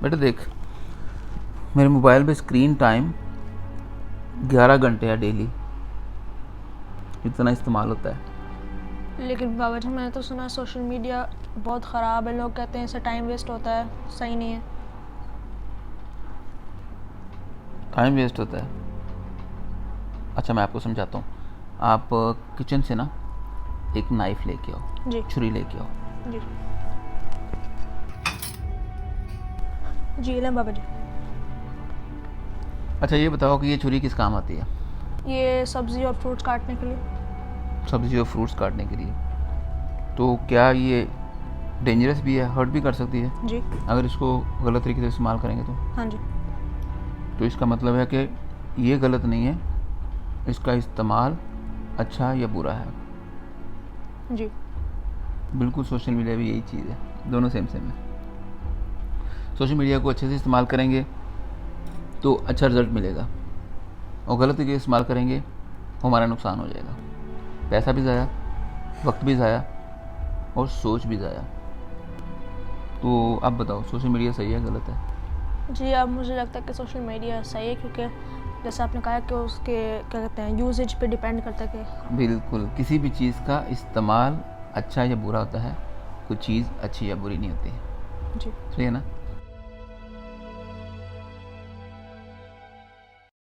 बेटा देख, मेरे मोबाइल पे स्क्रीन टाइम 11 घंटे है डेली, इतना इस्तेमाल होता है। लेकिन बाबा जी मैंने तो सुना सोशल मीडिया बहुत ख़राब है, लोग कहते हैं इससे टाइम वेस्ट होता है, सही नहीं है। टाइम वेस्ट होता है? अच्छा मैं आपको समझाता हूँ। आप किचन से ना एक नाइफ़ लेके आओ, जी छुरी लेके आओ। जी जी लें बाबा जी। अच्छा ये बताओ कि ये छुरी किस काम आती है? ये सब्ज़ी और फ्रूट्स काटने के लिए। सब्ज़ी और फ्रूट्स काटने के लिए। तो क्या ये डेंजरस भी है, हर्ट भी कर सकती है जी अगर इसको गलत तरीके से इस्तेमाल करेंगे तो? हाँ जी। तो इसका मतलब है कि ये गलत नहीं है, इसका इस्तेमाल अच्छा या बुरा है। जी बिल्कुल सोशल मीडिया भी यही चीज़ है, दोनों सेम सेम है। सोशल मीडिया को अच्छे से इस्तेमाल करेंगे तो अच्छा रिज़ल्ट मिलेगा, और गलत तरीके से इस्तेमाल करेंगे हमारा नुकसान हो जाएगा, पैसा भी ज़ाया, वक्त भी ज़ाया और सोच भी ज़ाया। तो आप बताओ सोशल मीडिया सही है गलत है? जी अब मुझे लगता है कि सोशल मीडिया सही है, क्योंकि जैसे आपने कहा कि उसके क्या कहते हैं यूजेज पे डिपेंड करता है कि बिल्कुल, किसी भी चीज़ का इस्तेमाल अच्छा या बुरा होता है, कोई चीज़ अच्छी या बुरी नहीं होती है। जी सही है ना?